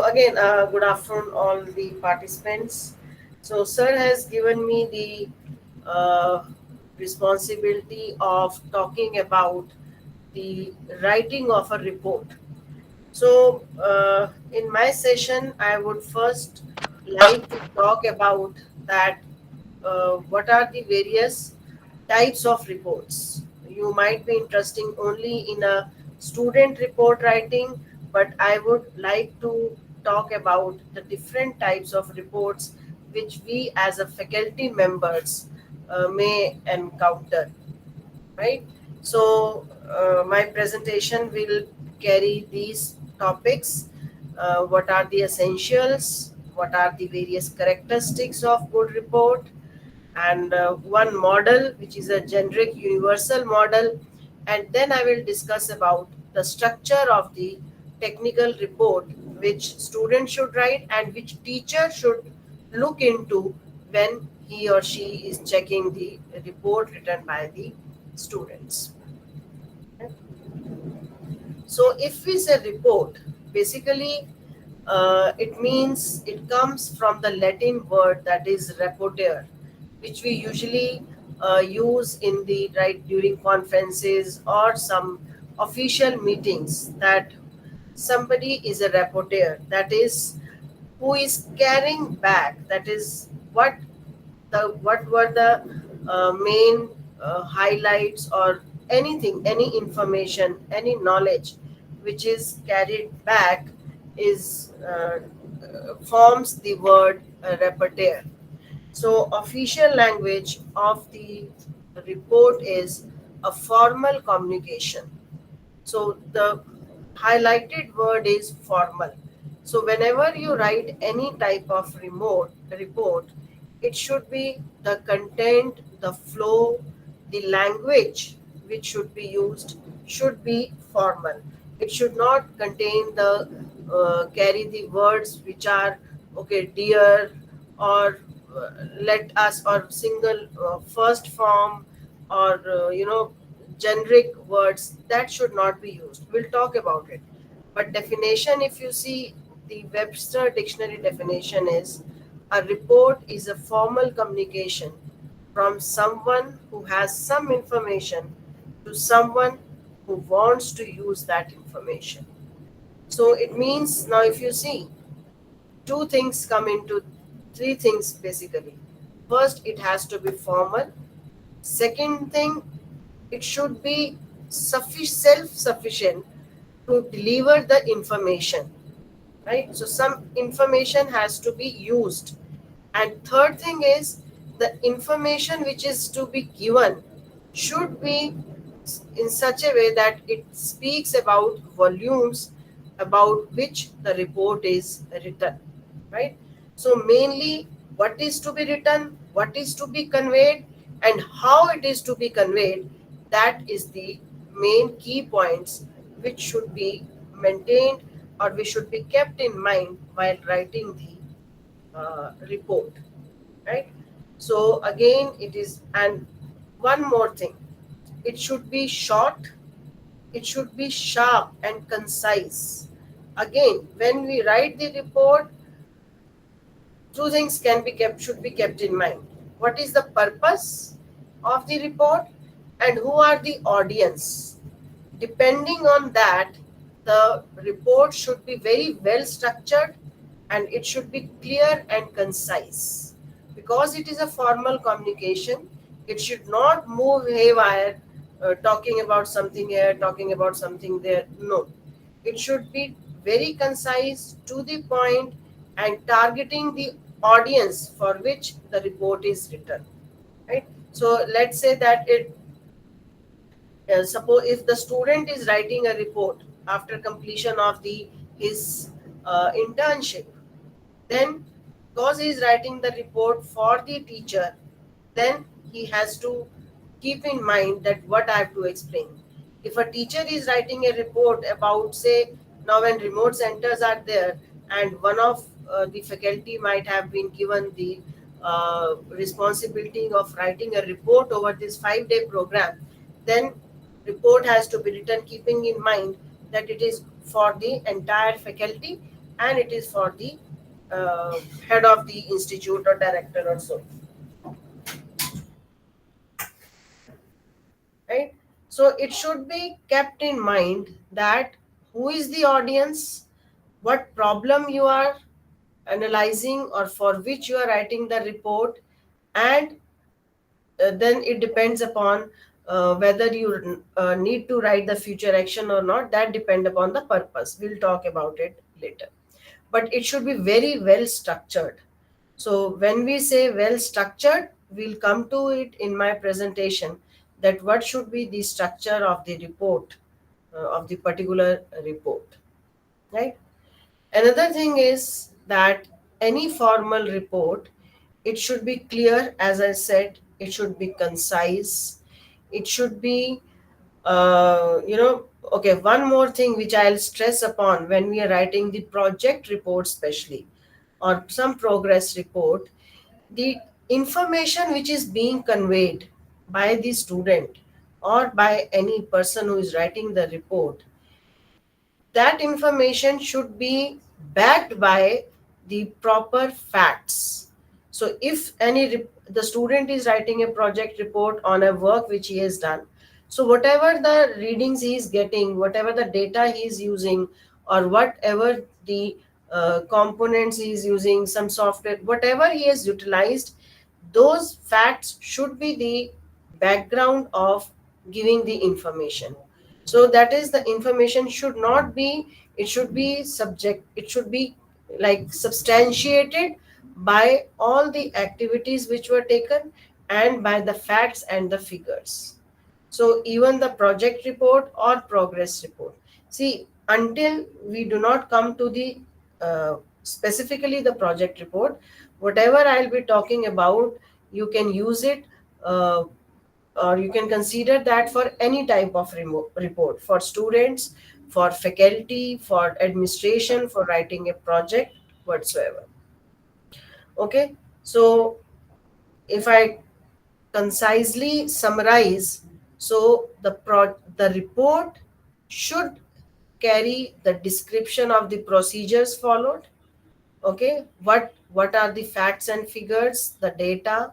again, good afternoon, all the participants. So, sir has given me the responsibility of talking about the writing of a report. So, in my session, I would first like to talk about that what are the various types of reports. You might be interested only in a student report writing, but I would like to talk about the different types of reports which we as a faculty members may encounter, right? So, my presentation will carry these topics. What are the essentials? What are the various characteristics of good report? And one model, which is a generic universal model. And then I will discuss about the structure of the technical report which student should write and which teacher should look into when he or she is checking the report written by the students. So if we say report, basically it means it comes from the Latin word that is reporter, which we usually use in the right during conferences or some official meetings. That somebody is a reporter, that is who is carrying back. That is what were the main highlights or anything, any information, any knowledge which is carried back is forms the word repertoire. So official language of the report is a formal communication. So the highlighted word is formal. So whenever you write any type of report, it should be the content, the flow, the language which should be used should be formal. It should not contain the carry the words which are okay, dear, or let us, or single first form, or generic words that should not be used. We'll talk about it. But definition, if you see the Webster dictionary definition is a report is a formal communication from someone who has some information to someone who wants to use that information. So it means now if you see two things come into three things basically. First, it has to be formal. Second thing, it should be self-sufficient to deliver the information, right? So some information has to be used. And third thing is the information which is to be given should be in such a way that it speaks about volumes about which the report is written, right? So mainly what is to be written, what is to be conveyed, and how it is to be conveyed, that is the main key points which should be maintained or we should be kept in mind while writing the report, right? So again it is, and one more thing, it should be short, it should be sharp and concise. Again, when we write the report, two things can be kept should be kept in mind. What is the purpose of the report and who are the audience? Depending on that, the report should be very well structured and it should be clear and concise. Because it is a formal communication, it should not move haywire, talking about something here, talking about something there. No, it should be very concise, to the point, and targeting the audience for which the report is written. Right. So let's say that it suppose if the student is writing a report after completion of the his internship, then because he is writing the report for the teacher, then he has to keep in mind that what I have to explain. If a teacher is writing a report about, say, now when remote centers are there, and one of the faculty might have been given the responsibility of writing a report over this 5-day program, then report has to be written keeping in mind that it is for the entire faculty and it is for the head of the institute or director or so, right? So it should be kept in mind that who is the audience, what problem you are analyzing or for which you are writing the report, and then it depends upon whether you need to write the future action or not. That depend upon the purpose. We'll talk about it later. But it should be very well structured. So when we say well structured, we'll come to it in my presentation, that what should be the structure of the report, of the particular report, right? Another thing is that any formal report, it should be clear, as I said, it should be concise, it should be, okay, one more thing which I'll stress upon when we are writing the project report, especially, or some progress report, the information which is being conveyed by the student or by any person who is writing the report, that information should be backed by the proper facts. So if the student is writing a project report on a work which he has done, so whatever the readings he is getting, whatever the data he is using, or whatever the components he is using, some software, whatever he has utilized, those facts should be the background of giving the information. So that is, the information should not be, it should be subject, it should be like substantiated by all the activities which were taken and by the facts and the figures. So even the project report or progress report, see, until we do not come to the specifically the project report, whatever I'll be talking about, you can use it, uh, or you can consider that for any type of report, for students, for faculty, for administration, for writing a project whatsoever. Okay, so if I concisely summarize, so the report should carry the description of the procedures followed. Okay, what are the facts and figures, the data,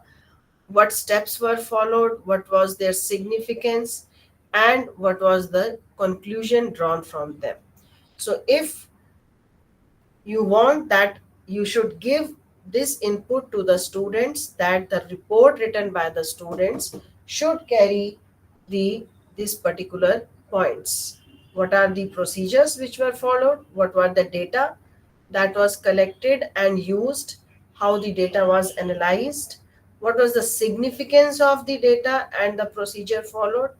what steps were followed, what was their significance, and what was the conclusion drawn from them. So if you want that, you should give this input to the students, that the report written by the students should carry the these particular points. What are the procedures which were followed, what were the data that was collected and used, how the data was analyzed, what was the significance of the data and the procedure followed,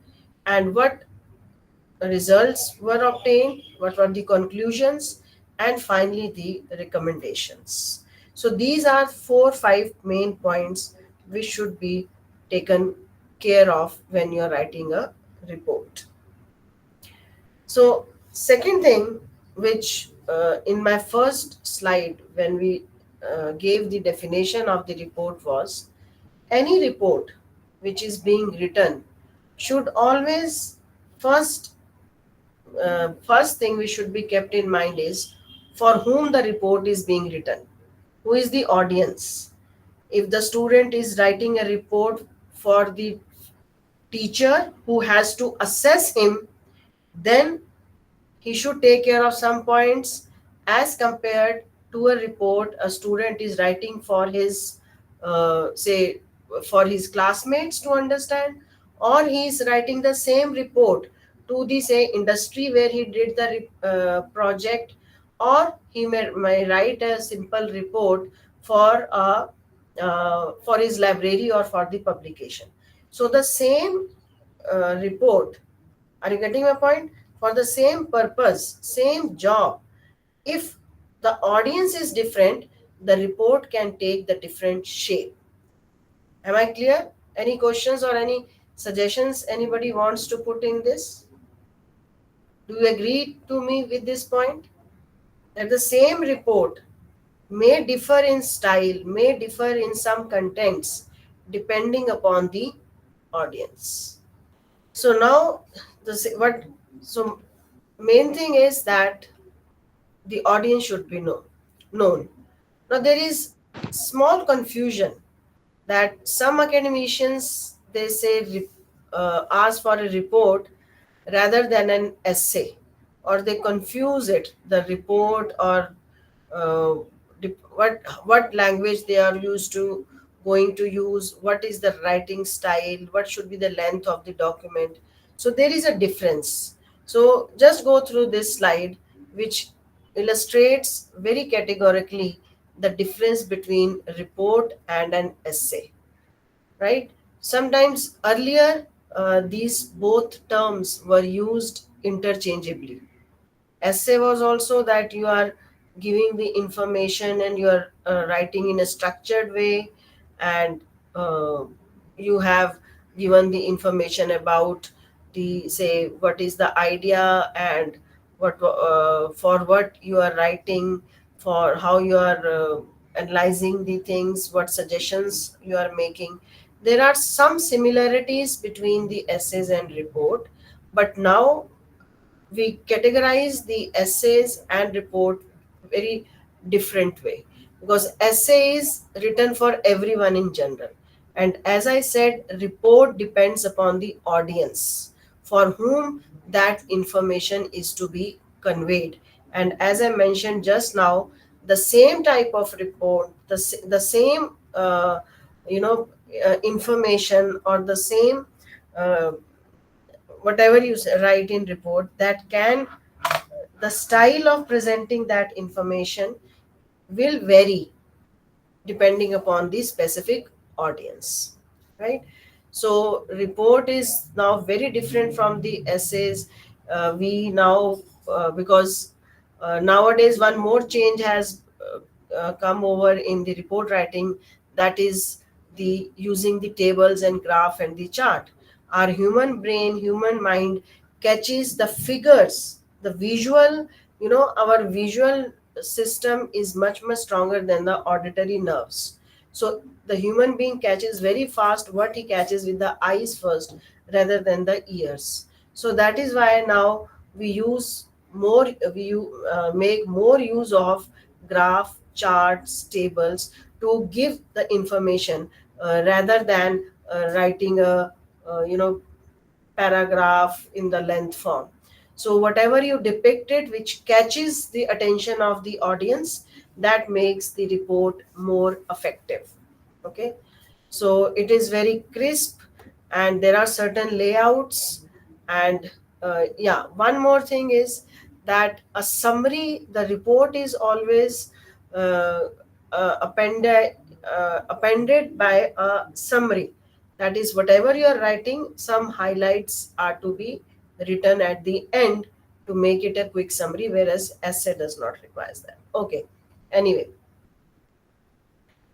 and what results were obtained, what were the conclusions, and finally the recommendations. So these are 4 5 main points which should be taken care of when you are writing a report. So second thing, which in my first slide when we gave the definition of the report, was any report which is being written should always first thing we should be kept in mind is for whom the report is being written, who is the audience. If the student is writing a report for the teacher who has to assess him, then he should take care of some points, as compared to a report a student is writing for his say for his classmates to understand, or he is writing the same report to the say industry where he did the project, or he may write a simple report for for his library or for the publication. So the same report, are you getting my point? For the same purpose, same job, if the audience is different, the report can take the different shape. Am I clear? Any questions or any suggestions anybody wants to put in this? Do you agree to me with this point? That the same report may differ in style, may differ in some contents, depending upon the audience. So now, what? So main thing is that the audience should be known. Now there is small confusion that some academicians, they say, ask for a report rather than an essay, or they confuse it, the report, or uh, what language they are used to going to use, what is the writing style, what should be the length of the document. So there is a difference. So just go through this slide, which illustrates very categorically the difference between report and an essay, right? Sometimes earlier, these both terms were used interchangeably. Essay was also that you are giving the information and you are writing in a structured way, and uh, you have given the information about the, say, what is the idea, and what for what you are writing, for how you are analyzing the things, what suggestions you are making. There are some similarities between the essays and report, but now we categorize the essays and report very different way, because essay is written for everyone in general, and as I said, report depends upon the audience for whom that information is to be conveyed. And as I mentioned just now, the same type of report, the same information, or the same uh, whatever you write in report, that can, the style of presenting that information will vary depending upon the specific audience, right? So report is now very different from the essays. We now because nowadays one more change has come over in the report writing, that is the using the tables and graph and the chart. Our human brain, human mind catches the figures, the visual, our visual system is much much stronger than the auditory nerves. So the human being catches very fast what he catches with the eyes first rather than the ears. So that is why now we use more, make more use of graph, charts, tables to give the information, rather than writing a paragraph in the length form. So whatever you depicted which catches the attention of the audience, that makes the report more effective. Okay, so it is very crisp, and there are certain layouts. And yeah, one more thing is that a summary, the report is always uh, appended by a summary. That is, whatever you are writing, some highlights are to be written at the end to make it a quick summary, whereas essay does not require that. Okay, anyway,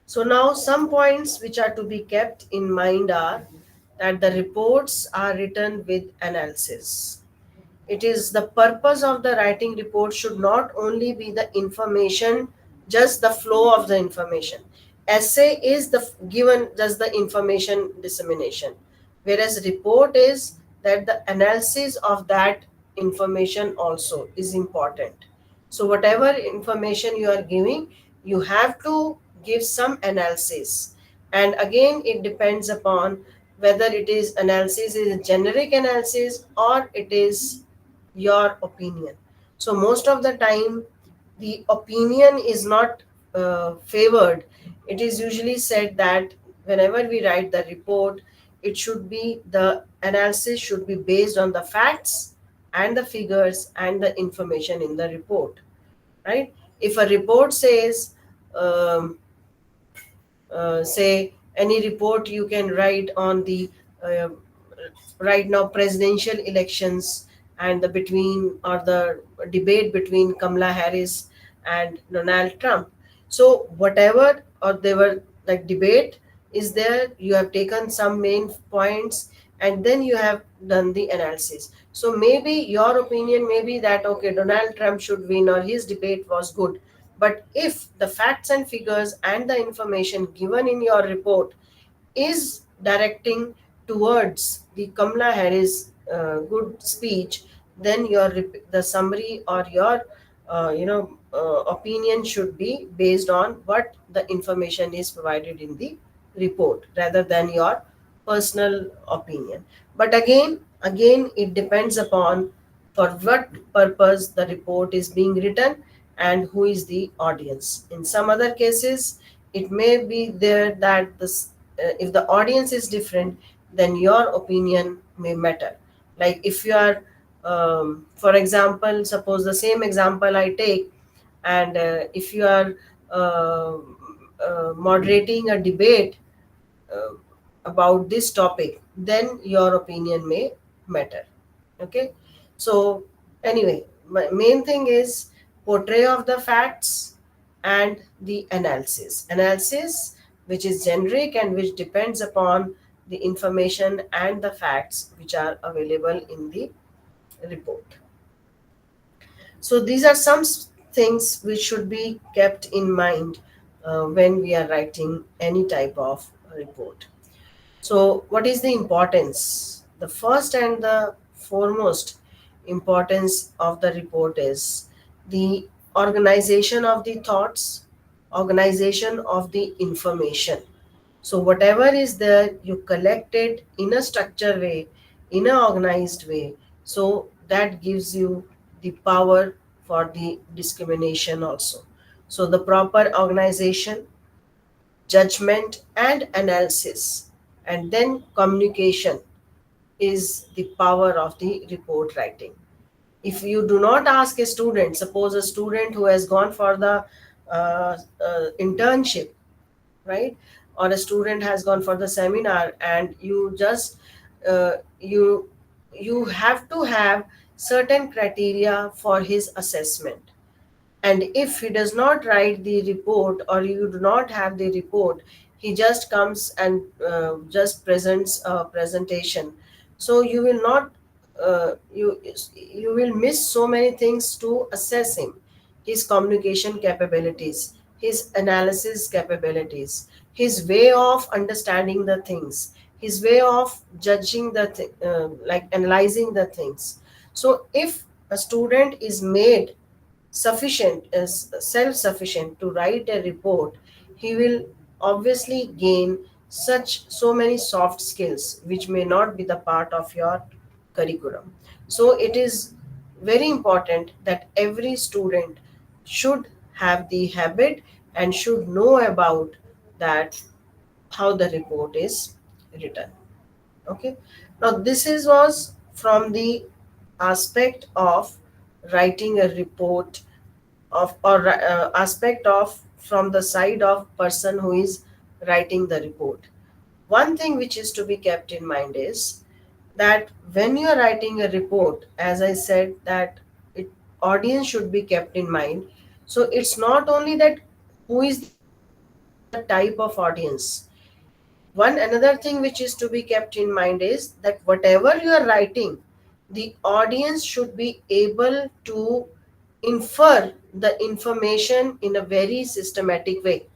so now some points which are to be kept in mind are that the reports are written with analysis. It is the purpose of the writing report should not only be the information, just the flow of the information. Essay is the given just the information dissemination, whereas report is that the analysis of that information also is important. So whatever information you are giving, you have to give some analysis. And again, it depends upon whether it is analysis is a generic analysis or it is your opinion. So most of the time, the opinion is not favored. It is usually said that whenever we write the report, it should be, the analysis should be based on the facts and the figures and the information in the report, right? If a report says, um, say, any report you can write on the uh, right now presidential elections, and the between, or the debate between Kamala Harris and Donald Trump. So whatever, or they were like debate is there, you have taken some main points and then you have done the analysis. So maybe your opinion may be that okay, Donald Trump should win, or his debate was good. But if the facts and figures and the information given in your report is directing towards the Kamala Harris good speech, then the summary or your opinion should be based on what the information is provided in the report rather than your personal opinion. But again it depends upon for what purpose the report is being written and who is the audience. In some other cases it may be there that if the audience is different, then your opinion may matter. Like if you are, for example, suppose the same example I take, and if you are uh, moderating a debate uh, about this topic, then your opinion may matter. Okay, so anyway, my main thing is portray of the facts and the analysis which is generic and which depends upon the information and the facts which are available in the report. So these are some things which should be kept in mind when we are writing any type of report. So, what is the importance? The first and the foremost importance of the report is the organization of the thoughts, organization of the information. So, whatever is there, you collect it in a structured way, in an organized way. So, that gives you the power for the discrimination also. So, the proper organization, judgment, and analysis, and then communication is the power of the report writing. If you do not ask a student, suppose a student who has gone for the internship, right, or a student has gone for the seminar, and you just uh, you you have to have certain criteria for his assessment, and if he does not write the report or you do not have the report, he just comes and just presents a presentation. So you will not you will miss so many things to assess him, his communication capabilities, his analysis capabilities, his way of understanding the things, his way of judging like analyzing the things. So if a student is made sufficient is self-sufficient to write a report, he will obviously gain such so many soft skills which may not be the part of your curriculum. So it is very important that every student should have the habit and should know about that, how the report is written. Okay, now this is was from the aspect of writing a report of or aspect of from the side of person who is writing the report. One thing which is to be kept in mind is that when you are writing a report, as I said, that it, audience should be kept in mind. So it's not only that who is the audience, what is the type of audience. One another thing which is to be kept in mind is that whatever you are writing, the audience should be able to infer the information in a very systematic way.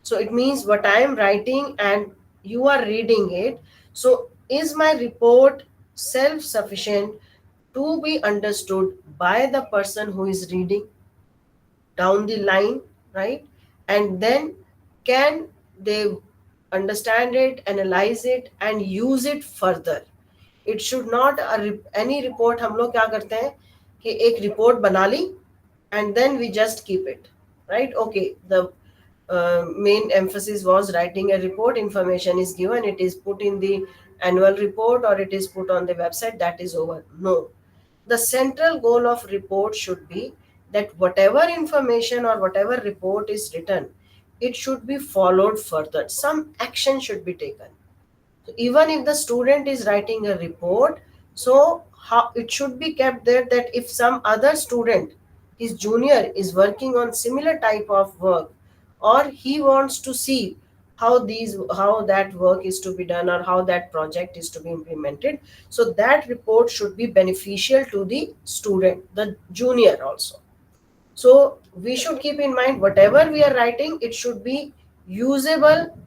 So it means what I am writing and you are reading it. So is my report self sufficient to be understood by the person who is reading down the line, right? And then can they understand it, analyze it, and use it further? It should not any report हम लोग क्या करते हैं कि एक report बना ली and then we just keep it, right? Okay, the main emphasis was writing a report, information is given, it is put in the annual report or it is put on the website, that is over. No, the central goal of report should be that whatever information or whatever report is written, it should be followed further, some action should be taken. So even if the student is writing a report, so how it should be kept there that if some other student, his junior, is working on similar type of work, or he wants to see how that work is to be done or how that project is to be implemented, so that report should be beneficial to the student, the junior also. So we should keep in mind whatever we are writing, it should be usable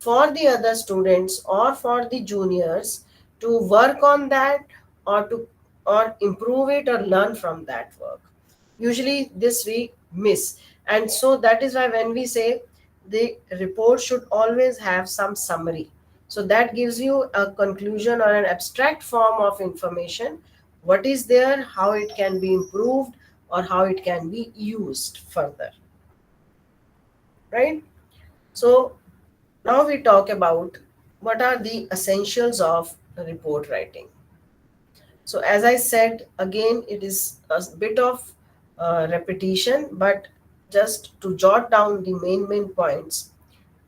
for the other students or for the juniors to work on that or to or improve it or learn from that work. Usually this we miss. And so that is why when we say the report should always have some summary, so that gives you a conclusion or an abstract form of information, what is there, how it can be improved, or how it can be used further, right? So now we talk about what are the essentials of report writing. So, as I said, again, it is a bit of repetition, but just to jot down the main points.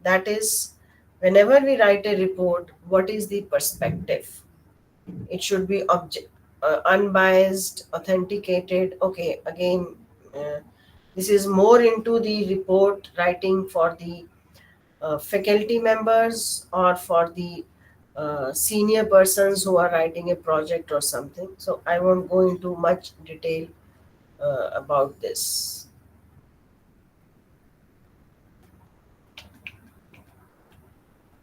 That is, whenever we write a report, what is the perspective? It should be unbiased, authenticated. Okay, again, uh, this is more into the report writing for the faculty members or for the senior persons who are writing a project or something. So I won't go into much detail about this.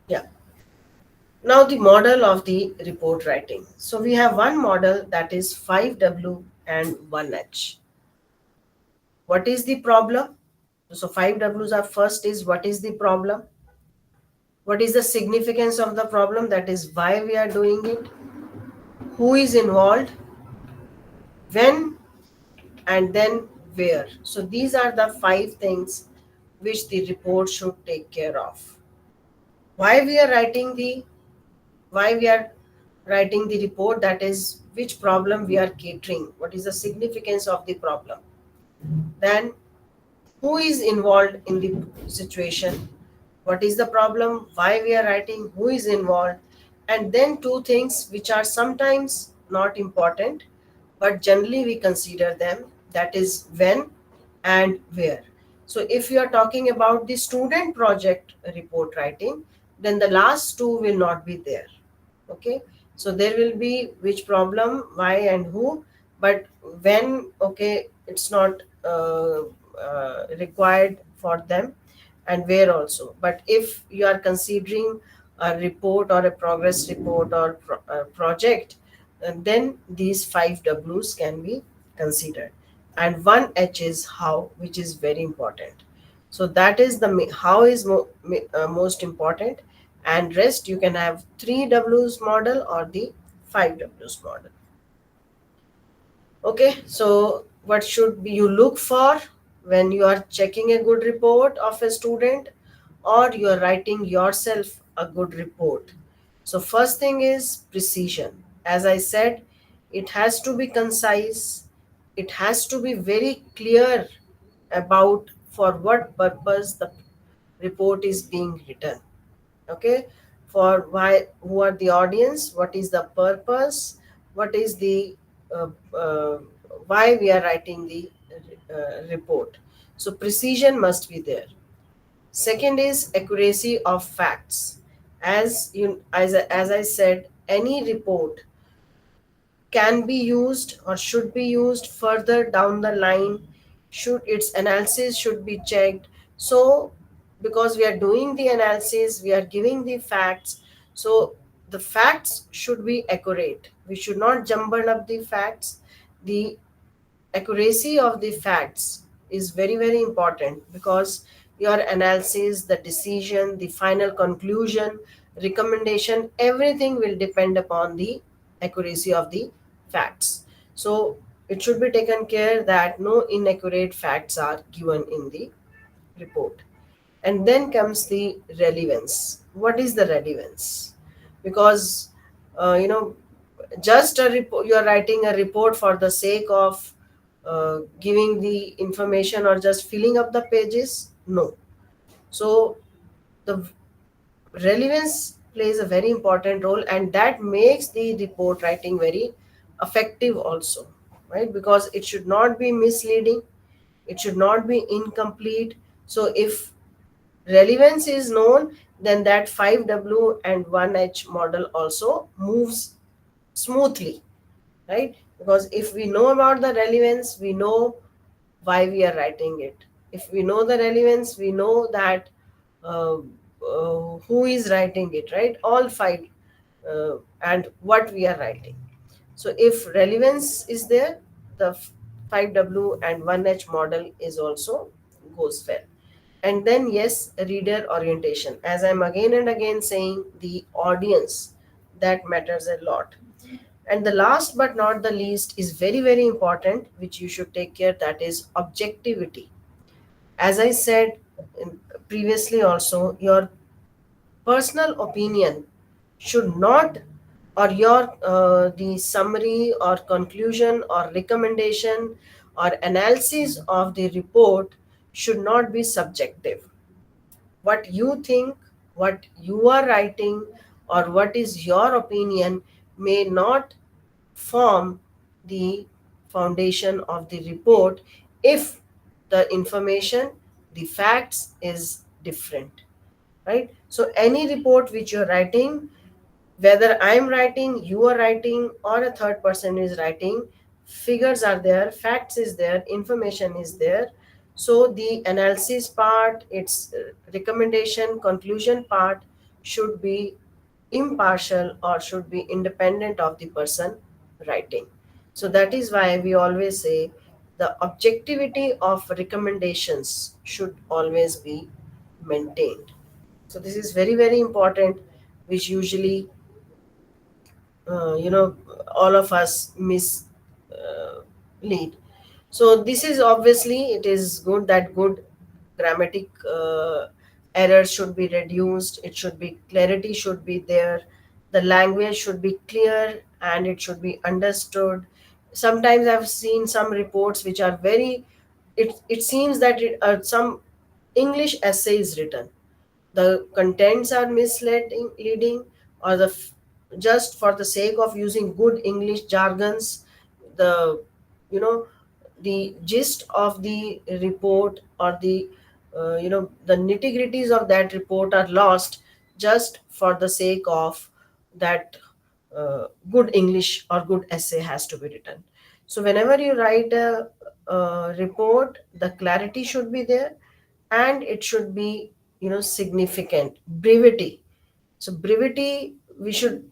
Yeah. Now the model of the report writing. So we have one model that is 5W and 1H. What is the problem? So 5Ws are first is what is the problem? What is the significance of the problem? That is why we are doing it. Who is involved? When and then where. So these are the five things which the report should take care of. Why we are writing the why we are writing the report, that is which problem we are catering, what is the significance of the problem, then who is involved in the situation, what is the problem, why we are writing, who is involved, and then two things which are sometimes not important but generally we consider them, that is when and where. So if you are talking about the student project report writing, then the last two will not be there. Okay, so there will be which problem, why and who, but when, okay, it's not required for them, and where also. But if you are considering a report or a progress report or project, then these five W's can be considered. And one H is how, which is very important. So that is the how is most important, and rest you can have 3W's model or the 5W's model. Okay, so what should be you look for when you are checking a good report of a student or you are writing yourself a good report? So first thing is precision. As I said, it has to be concise, it has to be very clear about for what purpose the report is being written. Okay, for why, who are the audience, what is the purpose, what is the uh, uh, why we are writing the report. So precision must be there. Second is accuracy of facts. As I said, any report can be used or should be used further down the line, should its analysis should be checked. So because we are doing the analysis, we are giving the facts, so the facts should be accurate, we should not jumble up the facts. The accuracy of the facts is very important, because your analysis, the decision, the final conclusion, recommendation, everything will depend upon the accuracy of the facts. So it should be taken care that no inaccurate facts are given in the report. And then comes the relevance. What is the relevance? Because you know, just a report, you are writing a report for the sake of giving the information or just filling up the pages, no. So the relevance plays a very important role, and that makes the report writing very effective also, right? Because it should not be misleading, it should not be incomplete. So if relevance is known, then that 5W and 1H model also moves smoothly, right? Because if we know about the relevance, we know why we are writing it. If we know the relevance, we know that who is writing it, right? All five, and what we are writing. So if relevance is there, the 5W and 1H model is also goes well. And then yes, reader orientation. As I'm again and again saying, the audience that matters a lot. And the last but not the least is very, very important, which you should take care, that is objectivity. As I said previously also, your personal opinion should not, or your the summary or conclusion or recommendation or analysis of the report should not be subjective. What you think, what you are writing, or what is your opinion may not form the foundation of the report if the information, the facts is different, right? So any report which you're writing, whether I'm writing, you are writing, or a third person is writing, figures are there, facts is there, information is there. So the analysis part, its recommendation, conclusion part should be impartial or should be independent of the person writing. So that is why we always say the objectivity of recommendations should always be maintained. So this is very, very important, which usually you know, all of us miss lead. So this is obviously, it is good that good grammatic errors should be reduced, it should be, clarity should be there, the language should be clear and it should be understood. Sometimes I've seen some reports which are very, it seems that some English essay is written, the contents are misleading leading, or just for the sake of using good English jargons, the, you know, the gist of the report or the the nitty gritties of that report are lost just for the sake of that good English or good essay has to be written. So whenever you write a report, the clarity should be there and it should be, you know, significant. Brevity. So brevity, we should,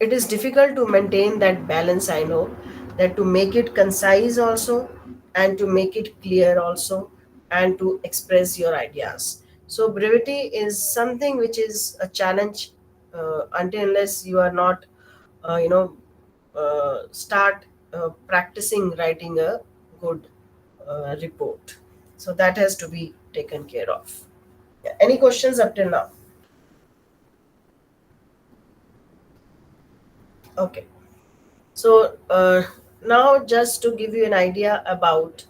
it is difficult to maintain that balance, I know, that to make it concise also and to make it clear also and to express your ideas. So brevity is something which is a challenge until unless you are not you know start practicing writing a good report. So that has to be taken care of. Yeah. Any questions up till now? Okay. So now just to give you an idea about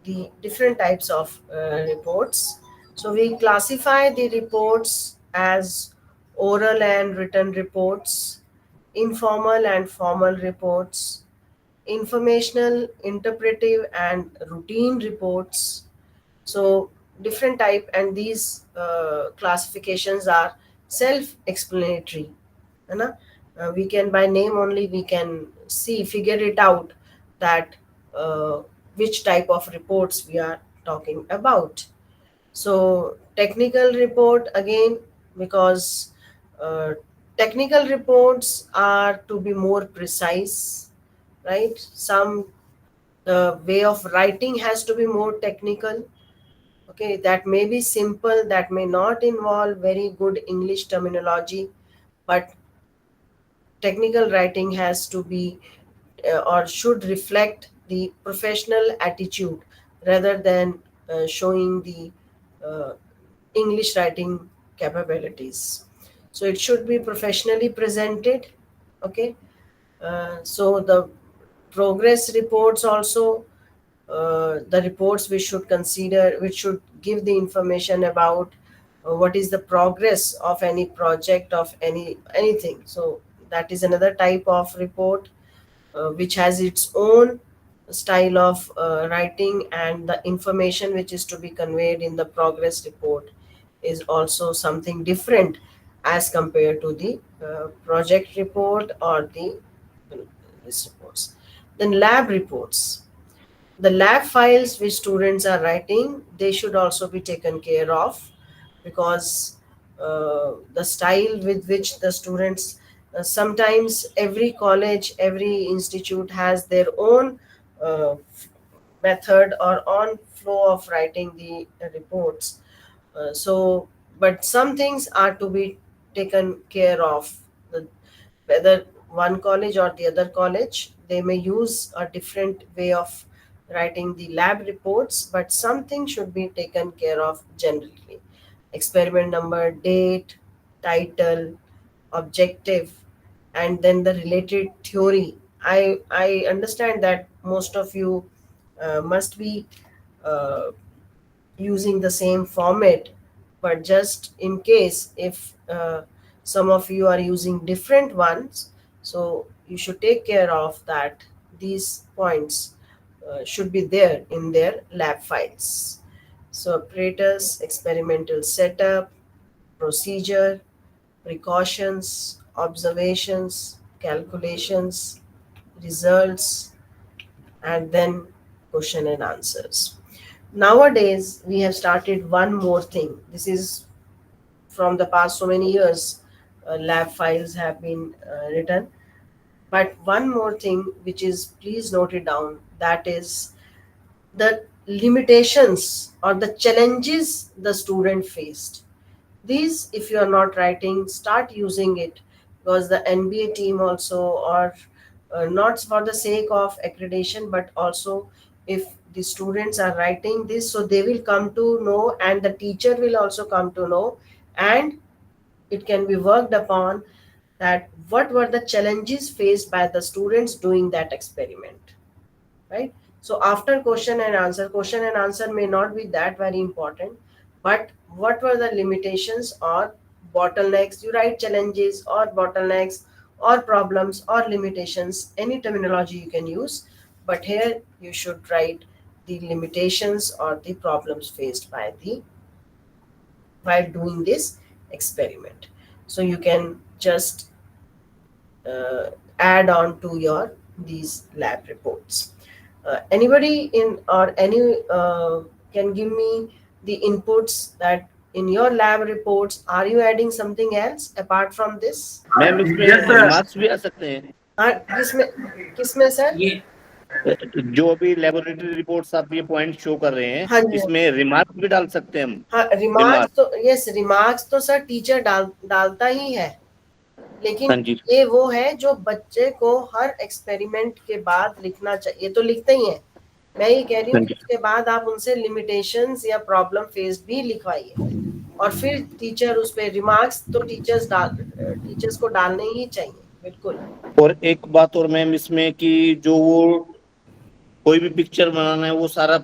the different types of reports. So we classify the reports as oral and written reports, informal and formal reports, informational, interpretive and routine reports. So different type, and these classifications are self-explanatory. है ना? We can by name only we can see, figure it out that uh, which type of reports we are talking about. So technical report again, because uh, technical reports are to be more precise, right? Some the way of writing has to be more technical. Okay, that may be simple, that may not involve very good English terminology, but technical writing has to be or should reflect the professional attitude rather than showing the uh, English writing capabilities. So it should be professionally presented. Okay, so the progress reports also, the reports we should consider, which should give the information about what is the progress of any project of anything. So that is another type of report which has its own style of writing, and the information which is to be conveyed in the progress report is also something different as compared to the project report or the this reports. Then lab reports, the lab files which students are writing, they should also be taken care of, because the style with which the students, sometimes every college, every institute has their own method or on flow of writing the reports. So, but some things are to be taken care of. The, whether one college or the other college, they may use a different way of writing the lab reports, but something should be taken care of generally. Experiment number, date, title, objective, and then the related theory. I understand that most of you must be uh, using the same format, but just in case if some of you are using different ones, so you should take care of that these points should be there in their lab files. So apparatus, experimental setup, procedure, precautions, observations, calculations, results, and then question and answers. Nowadays, we have started one more thing. This is from the past so many years, lab files have been written. But one more thing, which is please note it down, that is the limitations or the challenges the student faced. These, if you are not writing, start using it, because the NBA team also, or not for the sake of accreditation, but also if the students are writing this, so they will come to know and the teacher will also come to know, and it can be worked upon that what were the challenges faced by the students doing that experiment, right? So after question and answer may not be that very important, but what were the limitations or bottlenecks? You write challenges or bottlenecks or problems or limitations, any terminology you can use, but here you should write the limitations or the problems faced by the while doing this experiment. So you can just uh, add on to your these lab reports. Anybody in or any can give me the inputs that in your lab reports are you adding something else apart from this? Ma'am Yes, इसमें sir. Remarks भी आ सकते हैं? किसमें किसमें sir? ये जो अभी laboratory reports आप ये पॉइंट शो कर रहे हैं, हाँ जी, हाँ इसमें रिमार्क भी डाल सकते हैं हम? हाँ, रिमार्क्स रिमार्क, तो यस, रिमार्क्स तो सर टीचर डालता ही है, लेकिन हाँ जी, ये वो है जो बच्चे को हर एक्सपेरिमेंट के बाद लिखना चाहिए, तो लिखते ही है। मैं ये कह रही हूँ हाँ कि जी, उसके बाद आप उनसे लिमिटेशंस या प्रॉब्लम फेस भी लिखवाइए, और फिर टीचर उस पे रिमार्क्स तो टीचर्स को डालने ही चाहिए, बिल्कुल। और एक बात और मैम इसमें कि जो वो कोई भी पिक्चर बनाना है वो सारा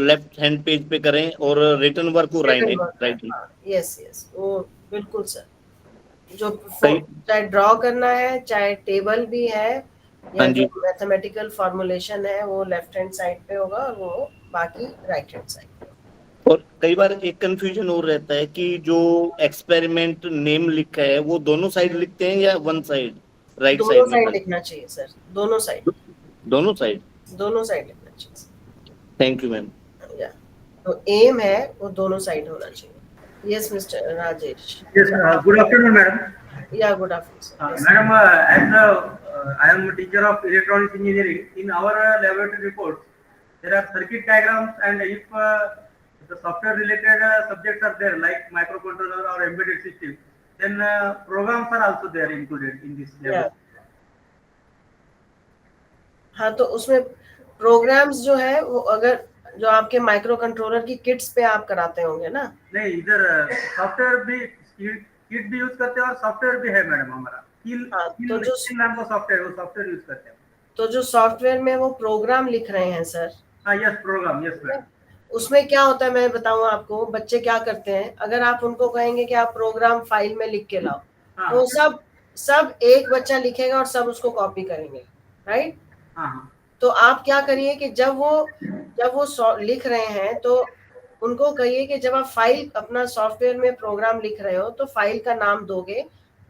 लेफ्ट हैंड पेज पे करें और रिटर्न वर्क को रिटन राइटिंग वर्क है, राइटिंग हाँ, यस यस, वो बिल्कुल सर। जो कई, चाहे ड्रॉ करना है, चाहे टेबल भी है, हाँ या जो जी। मैथमेटिकल फॉर्मुलेशन है वो लेफ्ट हैंड साइड पे होगा और वो बाकी राइट हैंड साइड पे। और कई बार एक कंफ्यूजन और रहता है कि जो एक्सपेरिमेंट नेम लिखा है वो दोनों साइड लिखते हैं या वन साइड, राइट दोनों साइड में साइड खाली? लिखना चाहिए सर, दोनों साइड, दोनों साइड। दोनों साइड लिखना चाहिए। Thank you ma'am. या तो एम है वो दोनों साइड होना चाहिए। Yes mister Rajesh. yes, good afternoon, madam. या good afternoon sir. Yes. Madam, I am a teacher of electronics engineering. In our laboratory reports, there are circuit diagrams, and if the software related subjects are there, like microcontroller or embedded system, then programs are also there included in this या laboratory. हाँ, तो उसमें programmes जो है वो अगर जो आपके माइक्रो कंट्रोलर की किट्स पे आप कराते होंगे ना? नहीं, इधर सॉफ्टवेयर भी किट भी यूज करते हैं और सॉफ्टवेयर भी है मैडम हमारा। हाँ, तो जो किल नाम का सॉफ्टवेयर, वो सॉफ्टवेयर यूज करते हैं। तो जो सॉफ्टवेयर में वो प्रोग्राम लिख रहे हैं सर, हाँ, यस प्रोग्राम, यस मैडम। उसमें क्या होता है मैं बताऊं आपको, बच्चे क्या करते हैं, अगर आप उनको कहेंगे कि आप प्रोग्राम फाइल में लिख के लाओ, हाँ, तो सब एक बच्चा लिखेगा और सब उसको कॉपी करेंगे, राइट? हाँ, हाँ, तो आप क्या करिए कि जब वो लिख रहे हैं तो उनको कहिए कि जब आप फाइल अपना सॉफ्टवेयर में प्रोग्राम लिख रहे हो तो फाइल का नाम दोगे,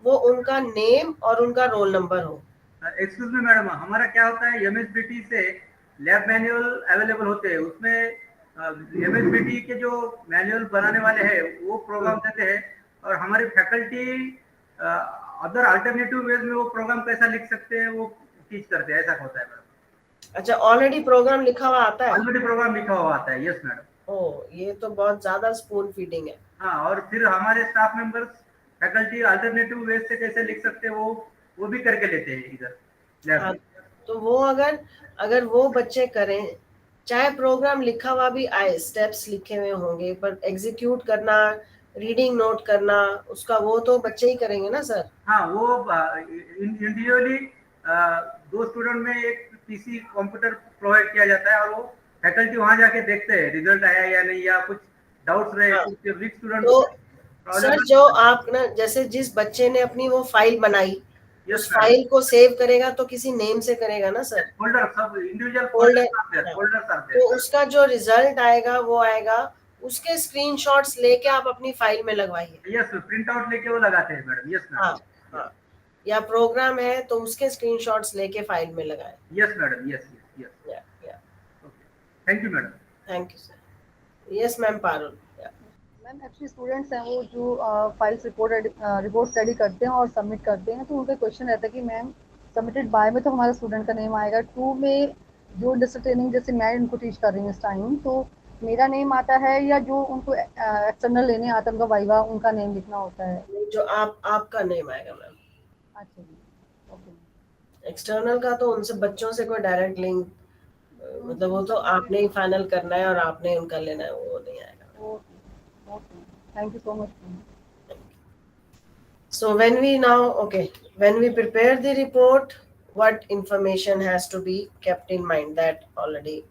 वो उनका नेम और उनका रोल नंबर हो। एक्सक्यूज मी मैडम, हमारा क्या होता है, एमएसबीटी से लैब मैनुअल अवेलेबल होते हैं, उसमें एमएसबीटी के जो मैनुअल बनाने वाले हैं वो प्रोग्राम देते हैं, और हमारी फैकल्टी अदर अल्टरनेटिव वेज में वो प्रोग्राम कैसा लिख सकते हैं वो टीच करते हैं, ऐसा होता है मैडम। अच्छा, ऑलरेडी प्रोग्राम लिखा हुआ आता है? ऑलरेडी प्रोग्राम लिखा हुआ आता है, यस मैडम। ओ, ये तो बहुत ज्यादा स्पून फीडिंग है। हाँ, और फिर हमारे स्टाफ मेंबर्स, फैकल्टी अल्टरनेटिव वे से कैसे लिख सकते हैं वो भी करके लेते हैं इधर लैब हाँ, में। तो वो अगर अगर वो बच्चे करें, चाहे प्रोग्राम लिखा हुआ भी आए, स्टेप्स लिखे हुए होंगे, पर एग्जीक्यूट करना, रीडिंग नोट करना, उसका वो तो बच्चे ही करेंगे ना सर। हाँ, वो इंडिविजुअली दो स्टूडेंट में एक पीसी कंप्यूटर प्रोवाइड किया जाता है, और वो फैकल्टी वहां जाके देखते हैं रिजल्ट आया या नहीं, या कुछ डाउट्स रहे, हाँ, कुछ वीक स्टूडेंट तो प्रॉब्लम। सर जो आप ना, जैसे जिस बच्चे ने अपनी वो फाइल बनाई, यस उस मैडम, फाइल को सेव करेगा तो किसी नेम से करेगा ना सर, फोल्डर सब इंडिविजुअल फोल्डर। हाँ, फोल्डर्स आर तो देयर। उसका जो रिजल्ट आएगा वो आएगा, उसके स्क्रीनशॉट्स लेके आप अपनी फाइल में लगवाइए। यस, प्रिंट आउट लेके वो लगाते हैं मैडम, यस हाँ, मैडम। हाँ, या प्रोग्राम है तो उसके स्क्रीनशॉट्स लेके फाइल में लगाए। Yes madam, yes yes yes. Yeah okay, thank you madam. Thank you sir. Yes ma'am, Parul. Ma'am actually students हैं वो जो फाइल्स रिपोर्ट रेडी करते हैं और सबमिट करते हैं, तो उनका क्वेश्चन रहता है कि मैम सबमिटेड बाय में तो हमारा स्टूडेंट का नेम आएगा, टू में जो इंडस्ट्रियल ट्रेनिंग जैसे मैं उनको टीच कर रही हूँ इस टाइम, तो मेरा नेम आता है, या जो उनको एक्सटर्नल लेने आता है उनका वाइवा, उनका नेम लिखना होता है? जो आपका नेम आएगा मैम। अच्छा जी, ओके। एक्सटर्नल का तो उनसे, बच्चों से कोई डायरेक्ट लिंक, मतलब वो तो आपने ही फाइनल करना है और आपने उनका लेना है, वो नहीं आएगा। Okay okay, thank you so much. So when we prepare the report, what information has to be kept in mind, that already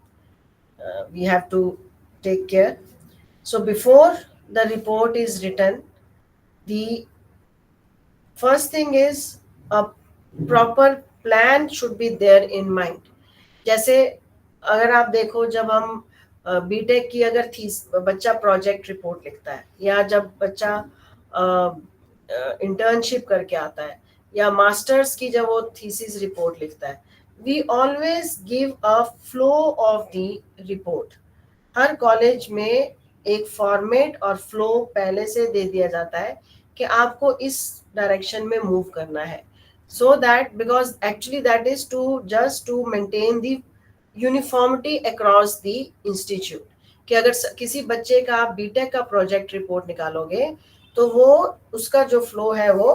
we have to take care. So before the report is written, the first thing is a proper plan should be there in mind. जैसे अगर आप देखो, जब हम BTech की अगर बच्चा project report लिखता है, या जब बच्चा इंटर्नशिप करके आता है, या मास्टर्स की जब वो थीसिस रिपोर्ट लिखता है, we always give a flow of the report. हर कॉलेज में एक फॉर्मेट और फ्लो पहले से दे दिया जाता है कि आपको इस डायरेक्शन में मूव करना है, so that, because actually that is to just to maintain the uniformity across the institute, कि अगर किसी बच्चे का आप बीटेक का प्रोजेक्ट रिपोर्ट निकालोगे तो वो उसका जो फ्लो है वो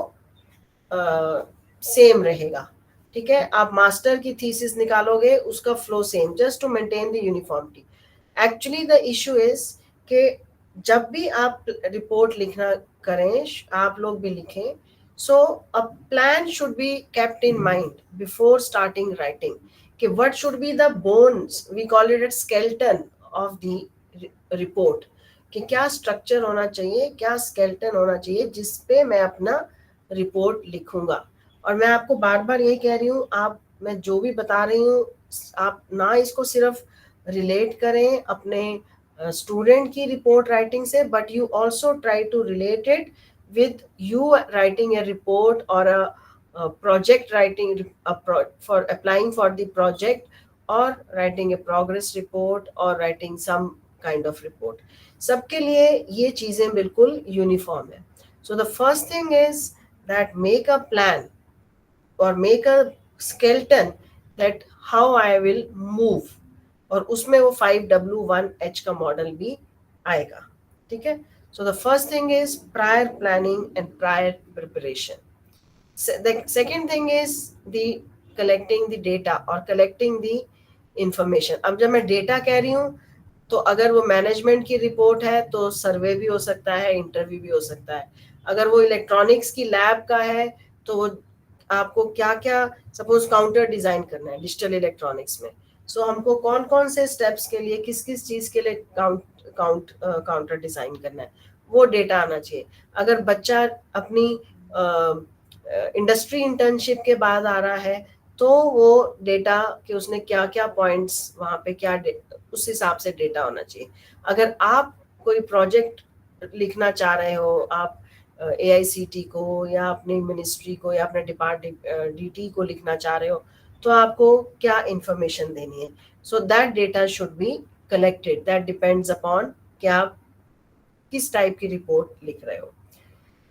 सेम रहेगा, ठीक है। आप मास्टर की थीसिस निकालोगे, उसका flow same, just to maintain the uniformity. Actually the issue is कि जब भी आप रिपोर्ट लिखना करें, आप लोग भी लिखें, so a plan should be kept in mind before starting writing, कि what should be the bones, we call it a skeleton of the report, कि क्या स्ट्रक्चर होना चाहिए, क्या स्केलेटन होना चाहिए जिस पे मैं अपना रिपोर्ट लिखूंगा। और मैं आपको बार बार यही कह रही हूँ, आप, मैं जो भी बता रही हूँ, आप ना इसको सिर्फ रिलेट करें अपने स्टूडेंट की रिपोर्ट राइटिंग से, but you also try to relate it with you writing a report or a project writing for applying for the project, or writing a progress report or writing some kind of report, सबके लिए ये चीजें बिल्कुल uniform है। So the first thing is that make a plan or make a skeleton that how I will move, और उसमें वो 5W1H का मॉडल भी आएगा, ठीक है। So the first thing is prior planning and prior preparation. The second thing is the collecting the data or collecting the information. अब जब मैं डेटा कह रही हूँ, तो अगर वो मैनेजमेंट की रिपोर्ट है तो सर्वे भी हो सकता है, इंटरव्यू भी हो सकता है। अगर वो इलेक्ट्रॉनिक्स की लैब का है तो वो आपको क्या क्या, सपोज काउंटर डिजाइन करना है डिजिटल इलेक्ट्रॉनिक्स में, सो हमको कौन कौन से स्टेप्स के लिए, किस किस चीज के लिए काउंटर डिजाइन करना है, वो डेटा आना चाहिए। अगर बच्चा अपनी इंडस्ट्री इंटर्नशिप के बाद आ रहा है तो वो डेटा कि उसने क्या क्या पॉइंट्स वहाँ पे क्या, उस हिसाब से डेटा होना चाहिए। अगर आप कोई प्रोजेक्ट लिखना चाह रहे हो, आप AICT को या अपनी मिनिस्ट्री को या अपने DT को लिखना चाह रहे हो, तो आपको क्या इंफॉर्मेशन देनी है, so that data should be collected, that depends upon कि आप किस टाइप की रिपोर्ट लिख रहे हो।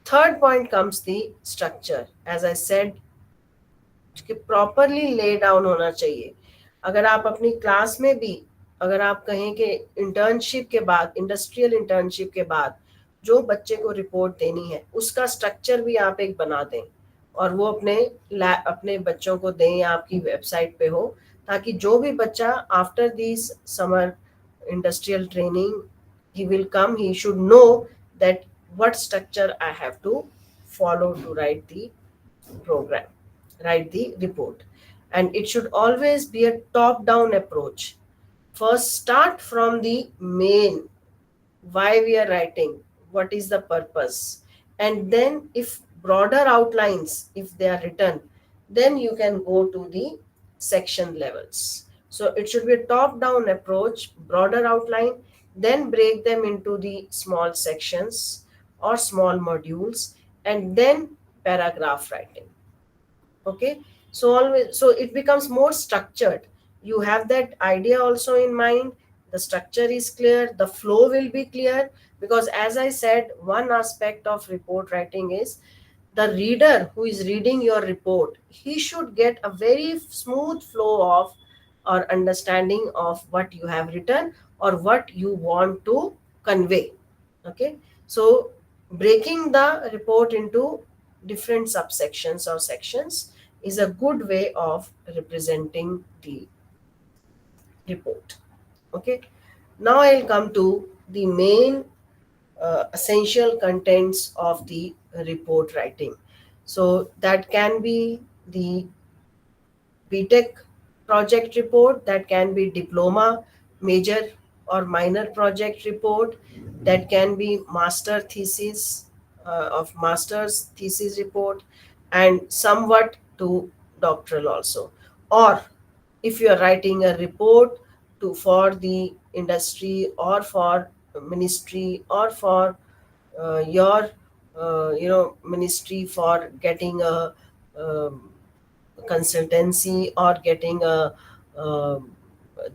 Third point comes the structure, as I said, कि प्रॉपरली ले डाउन होना चाहिए। अगर आप अपनी क्लास में भी अगर आप कहें कि इंटर्नशिप के बाद, इंडस्ट्रियल इंटर्नशिप के बाद जो बच्चे को रिपोर्ट देनी है उसका स्ट्रक्चर भी आप एक बना दें और वो अपने बच्चों को दें या आपकी वेबसाइट पे हो, ताकि जो भी बच्चा after this summer industrial training he will come, he should know that what structure I have to follow to write the program, write the report. And it should always be a top down approach. First start from the main, why we are writing, what is the purpose, and then if broader outlines if they are written, then you can go to the section levels. So it should be a top down approach, broader outline, then break them into the small sections or small modules, and then paragraph writing. Okay, so always, so it becomes more structured. You have that idea also in mind, the structure is clear, the flow will be clear, because as I said, one aspect of report writing is the reader who is reading your report, he should get a very smooth flow of or understanding of what you have written or what you want to convey. Okay, so breaking the report into different subsections or sections is a good way of representing the report. Okay, now I'll come to the main essential contents of the report writing. So that can be the BTech project report, that can be diploma major or minor project report, that can be master thesis of master's thesis report, and somewhat to doctoral also. Or if you are writing a report to for the industry or for ministry or for your ministry for getting a um, consultancy or getting a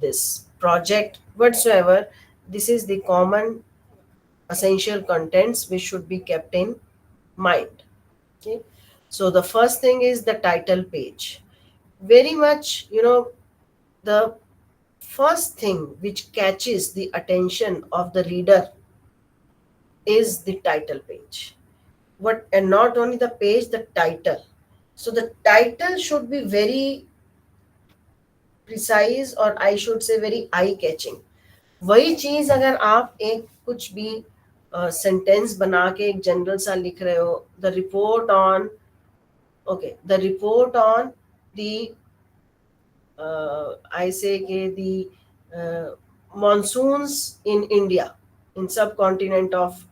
this project whatsoever, this is the common essential contents which should be kept in mind. Okay, so the first thing is the title page. Very much, the first thing which catches the attention of the reader is the title page. What, and not only the page, the title. So the title should be very precise, or I should say very eye catching. वही चीज अगर आप एक कुछ भी sentence बना के एक जनरल सा लिख रहे हो, the report on, okay, the report on the I say the monsoons in India, in subcontinent of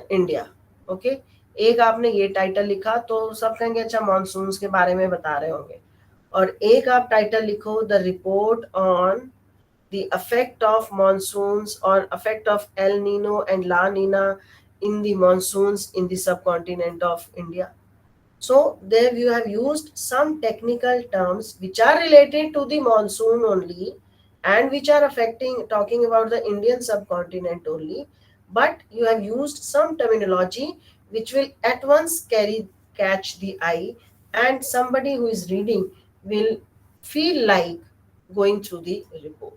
India. Okay, एक आपने ये टाइटल लिखा तो सब कहेंगे अच्छा मानसून्स के बारे में बता रहे होंगे, और एक आप टाइटल लिखो the report on the effect of monsoons or effect of El Nino and La Nina in the monsoons in the subcontinent of India. So there you have used some technical terms which are related to the monsoon only and which are talking about the Indian subcontinent only, but you have used some terminology which will at once catch the eye, and somebody who is reading will feel like going through the report.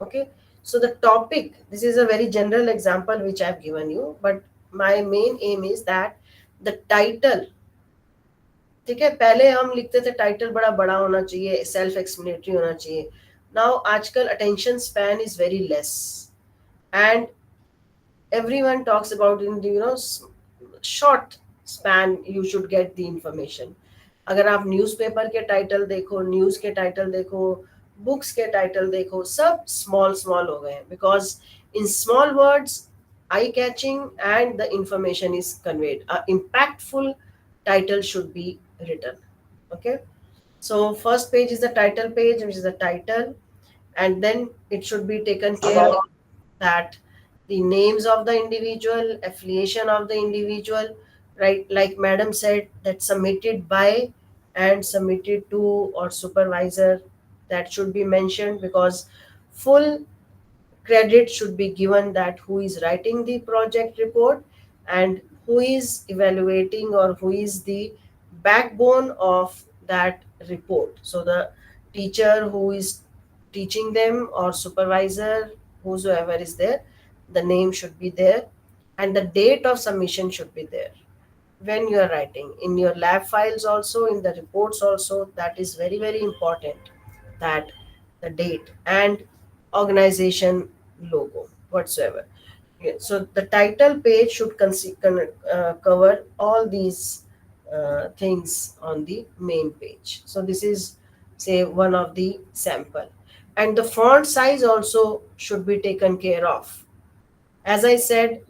Okay, so the topic, this is a very general example which I've given you, but my main aim is that the title, ठीक है, पहले हम लिखते थे title बड़ा बड़ा होना चाहिए, सेल्फ एक्सप्लेनेटरी होना चाहिए. नाउ आजकल attention span is very less and everyone talks about in the short span you should get the information. अगर आप न्यूज़पेपर के टाइटल देखो, न्यूज़ के टाइटल देखो, बुक्स के टाइटल देखो, सब स्मॉल स्मॉल हो गए हैं, because in small words eye catching and the information is conveyed. A impactful title should be written. Okay, so first page is the title page, which is the title, and then it should be taken care that the names of the individual, affiliation of the individual, right? Like madam said, that submitted by and submitted to or supervisor, that should be mentioned, because full credit should be given that who is writing the project report and who is evaluating or who is the backbone of that report. So the teacher who is teaching them or supervisor, whosoever is there, the name should be there, and the date of submission should be there when you are writing in your lab files, also in the reports also. That is very very important, that the date and organization logo whatsoever. Yeah, so the title page should cover all these things on the main page. So this is, say, one of the sample. And the font size also should be taken care of. As I said,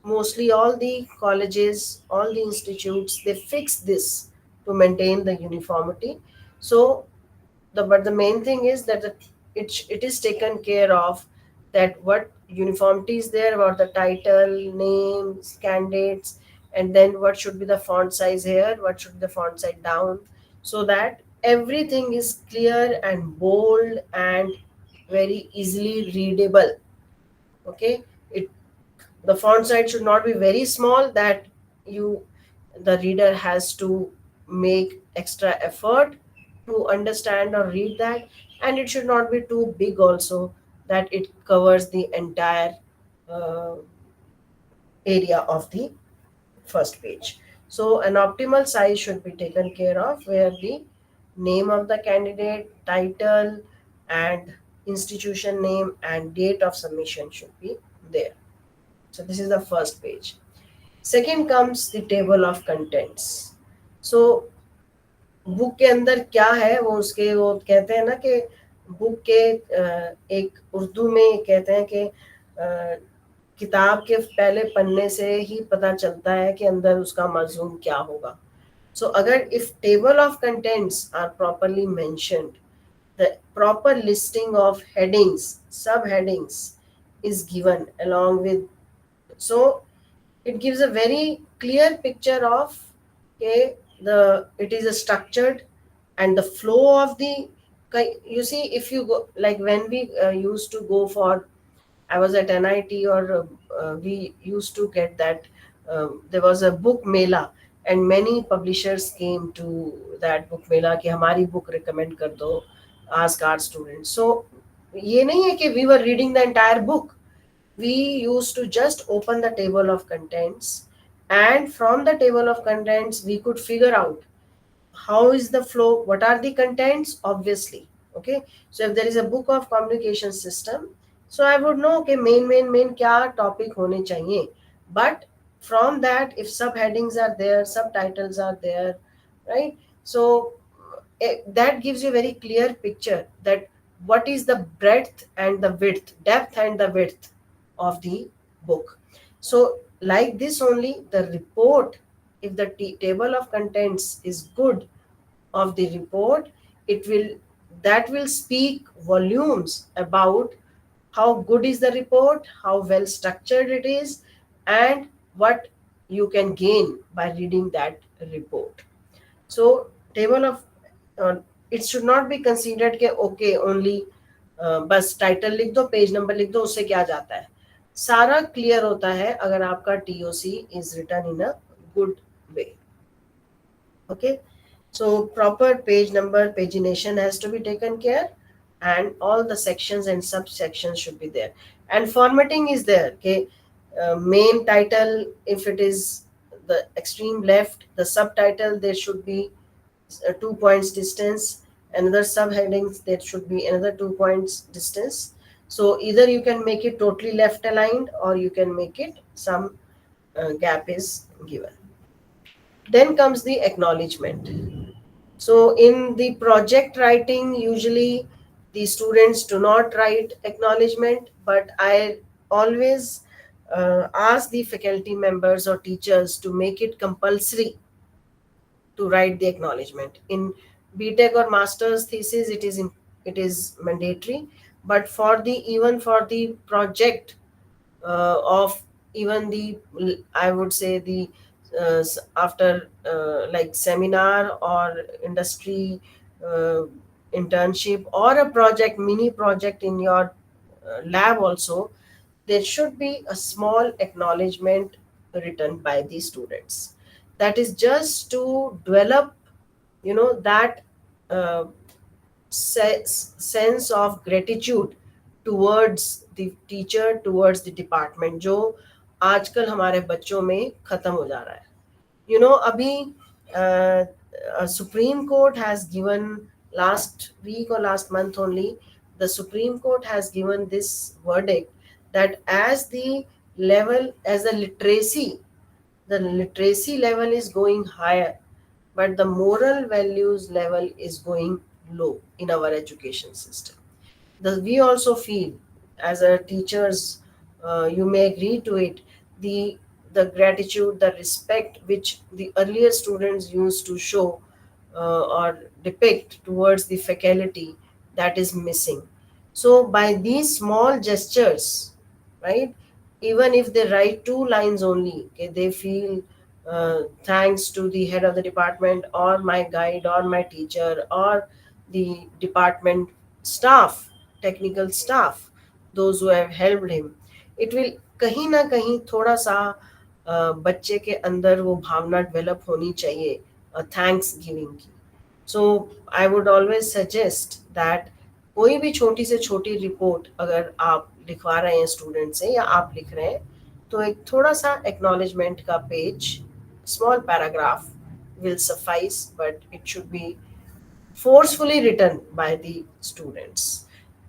mostly all the colleges, all the institutes, they fix this to maintain the uniformity. So but the main thing is that it is taken care of, that what uniformity is there about the title, names, candidates, and then what should be the font size here, what should be the font size down, so that everything is clear and bold and very easily readable. Okay, it the font size should not be very small that you the reader has to make extra effort to understand or read that, and it should not be too big also that it covers the entire uh, area of the first page. So an optimal size should be taken care of, where the name of the candidate, title, and institution name and date of submission should be there. So this is the first page. Second comes the table of contents. So book के अंदर क्या है, वो उसके वो कहते हैं ना कि बुक के एक उर्दू में कहते हैं कि किताब के पहले पन्ने से ही पता चलता है कि अंदर उसका मजमून क्या होगा. So अगर if table of contents are properly mentioned, the proper listing of headings, subheadings is given along with, so it gives a very clear picture of it is a structured, and the flow of the, you see, if you go, like when we used to go for, I was at NIT, or we used to get that there was a book mela, and many publishers came to that book mela कि हमारी book recommend कर दो, ask our students. So ये नहीं है कि we were reading the entire book. We used to just open the table of contents, and from the table of contents we could figure out how is the flow, what are the contents, obviously. Okay, so if there is a book of communication system, so I would know okay main kya topic hone chahiye. But from that, if subheadings are there, subtitles are there, right, so that gives you a very clear picture that what is the breadth and the width, depth and the width of the book. So like this only, the report, if the table of contents is good of the report, it will, that will speak volumes about how good is the report, how well structured it is, and what you can gain by reading that report. So table of it should not be considered कि okay only बस title लिख दो, page number लिख दो, उससे क्या जाता है. सारा क्लियर होता है अगर आपका TOC is written in a good way. Okay, so proper page number, pagination has to be taken care, and all the sections and subsections should be there, and formatting is there. Okay, main title, if it is the extreme left, the subtitle there should be 2 points distance, another subheadings there should be another 2 points distance. So either you can make it totally left aligned, or you can make it some gap is given. Then comes the acknowledgement. So in the project writing, usually the students do not write acknowledgement, but I always ask the faculty members or teachers to make it compulsory to write the acknowledgement. In BTech or master's thesis, it is mandatory, but for the even for the project of even the, I would say the after like seminar or industry internship or a project, mini project in your lab also, there should be a small acknowledgement written by the students. That is just to develop, that uh, sense of gratitude towards the teacher, towards the department, जो आजकल हमारे बच्चों में खत्म हो जा रहा है. You know, अभी Supreme Court has given last week or last month only, the Supreme Court has given this verdict that as the literacy level is going higher, but the moral values level is going low in our education system. We also feel as a teachers, you may agree to it, the gratitude, the respect which the earlier students used to show or depict towards the faculty, that is missing. So by these small gestures, right, even if they write 2 lines only, okay, they feel thanks to the head of the department or my guide or my teacher or the department staff, technical staff, those who have helped him, it will कहीं ना कहीं थोड़ा सा बच्चे के अंदर वो भावना develop होनी चाहिए थैंक्स गिविंग की. So I would always suggest that कोई भी छोटी से छोटी रिपोर्ट अगर आप लिखवा रहे हैं स्टूडेंट से या आप लिख रहे हैं, तो एक थोड़ा सा एक्नॉलेजमेंट का page, small paragraph will suffice, but it should be forcefully written by the students.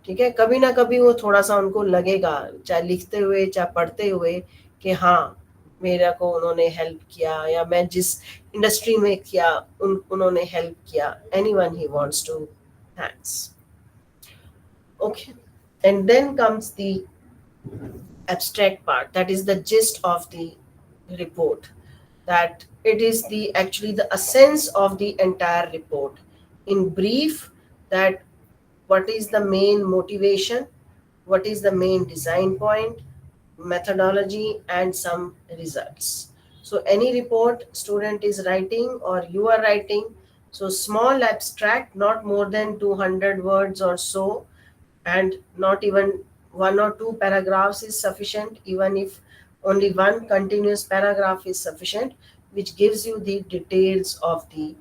ठीक है, कभी ना कभी वो थोड़ा सा उनको लगेगा, चाहे लिखते हुए चाहे पढ़ते हुए, कि हाँ मेरा को उन्होंने हेल्प किया, या मैं जिस इंडस्ट्री में किया उन्होंने हेल्प किया. Anyone he wants to thanks. Okay, and then comes the abstract part, that is the gist of the report, that it is the actually the essence of the entire report. In brief, that what is the main motivation, what is the main design point, methodology, and some results. So any report student is writing or you are writing, so small abstract, not more than 200 words or so, and not even 1 or 2 paragraphs is sufficient, even if only one continuous paragraph is sufficient, which gives you the details of the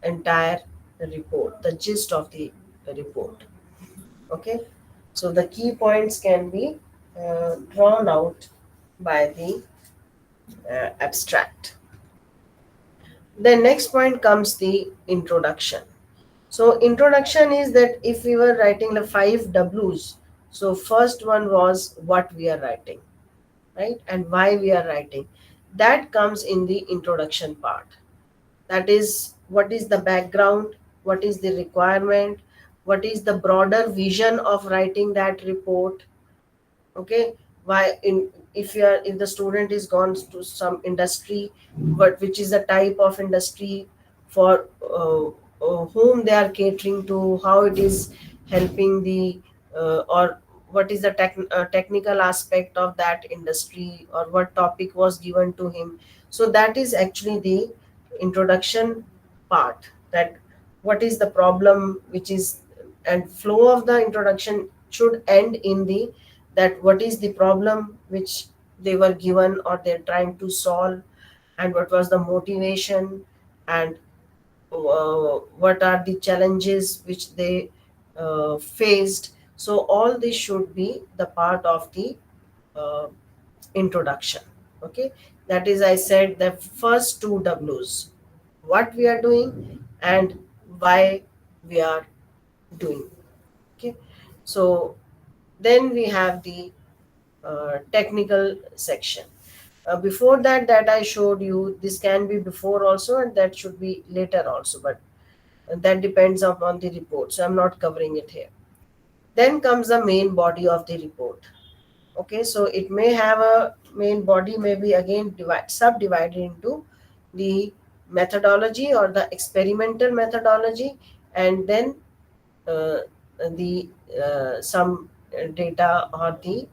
entire report, the gist of the report. Okay, so the key points can be drawn out by the abstract. The next point comes the introduction. So introduction is that if we were writing the 5 W's, so first one was what we are writing, right, and why we are writing. That comes in the introduction part. That is, what is the background, what is the requirement, what is the broader vision of writing that report. Okay, why if the student is gone to some industry, but which is the type of industry for whom they are catering to, how it is helping the or what is the technical aspect of that industry, or what topic was given to him. So that is actually the introduction part, that what is the problem, which is, and flow of the introduction should end in the, that what is the problem which they were given or they're trying to solve, and what was the motivation, and what are the challenges which they faced. So all this should be the part of the introduction. Okay, that is, I said, the first 2 W's, what we are doing and why we are doing. Okay, so then we have the technical section. Before that I showed you, this can be before also and that should be later also, but that depends upon the report, so I'm not covering it here. Then comes the main body of the report. Okay, so it may have a main body, maybe again subdivided into the methodology or the experimental methodology, and then the some data or the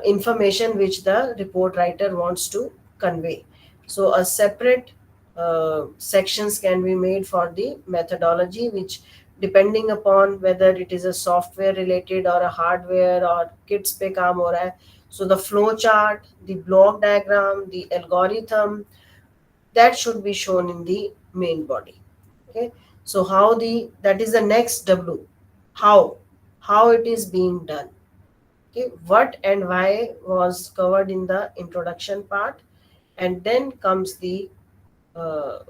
information which the report writer wants to convey. So a separate sections can be made for the methodology, which depending upon whether it is a software related or a hardware or kits pe kaam ho raha hai. So the flow chart, the block diagram, the algorithm, that should be shown in the main body. Okay, So that is the next W. How it is being done. Okay, what and why was covered in the introduction part, and then comes the uh,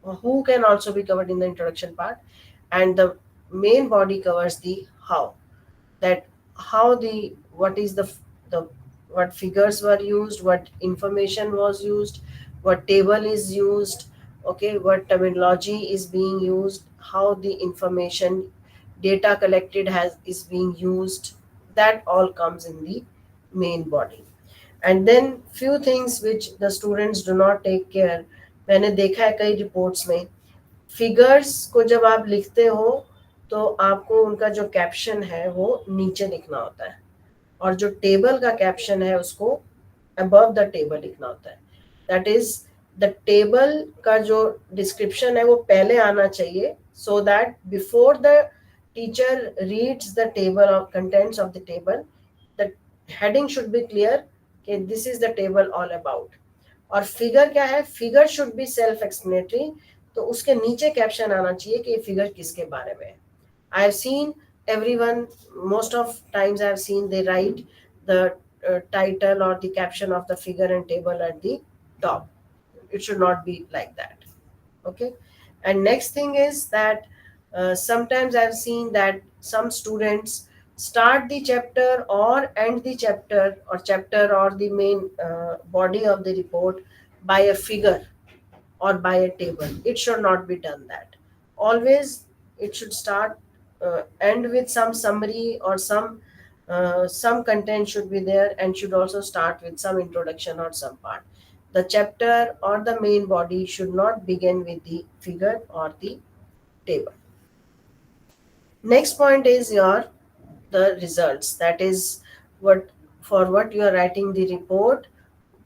who can also be covered in the introduction part, and the main body covers the how. That how the what is the what figures were used, what information was used, what table is used, okay, what terminology is being used, how the information data collected has is being used. That all comes in the main body. And then few things which the students do not take care. मैंने देखा है कई reports में, figures को जब आप लिखते हो तो आपको उनका जो कैप्शन है वो नीचे लिखना होता है, और जो टेबल का कैप्शन है उसको अबव द टेबल लिखना होता है. दैट इज द टेबल का जो डिस्क्रिप्शन है वो पहले आना चाहिए, so that before the teacher reads the table और contents of the table, the heading should be clear कि this is the table all about. और फिगर क्या है, figure should be self explanatory, तो उसके नीचे कैप्शन आना चाहिए कि ये फिगर किसके बारे में है. I have seen everyone, most of times I have seen they write the title or the caption of the figure and table at the top. It should not be like that. Okay. And next thing is that sometimes I have seen that some students start the chapter or end the chapter or the main body of the report by a figure or by a table. It should not be done that. Always it should start end with some summary or some content should be there, and should also start with some introduction or some part. The chapter or the main body should not begin with the figure or the table. Next point is the results. That is what you are writing the report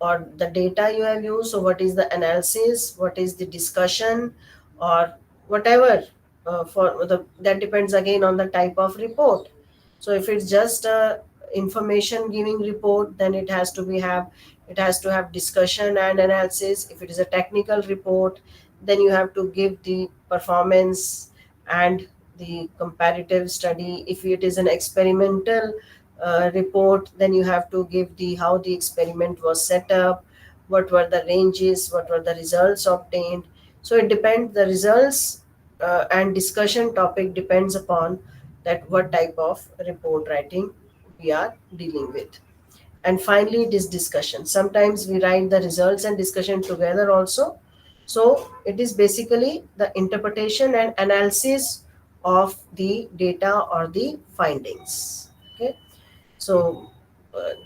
or the data you have used. So what is the analysis, what is the discussion, or whatever. That depends again on the type of report. So if it's just a information giving report, then it has to have discussion and analysis. If it is a technical report, then you have to give the performance and the comparative study. If it is an experimental report, then you have to give how the experiment was set up, what were the ranges, what were the results obtained. So it depends, the results and discussion topic depends upon that what type of report writing we are dealing with. And finally, it is discussion. Sometimes we write the results and discussion together also. So it is basically the interpretation and analysis of the data or the findings. Okay. So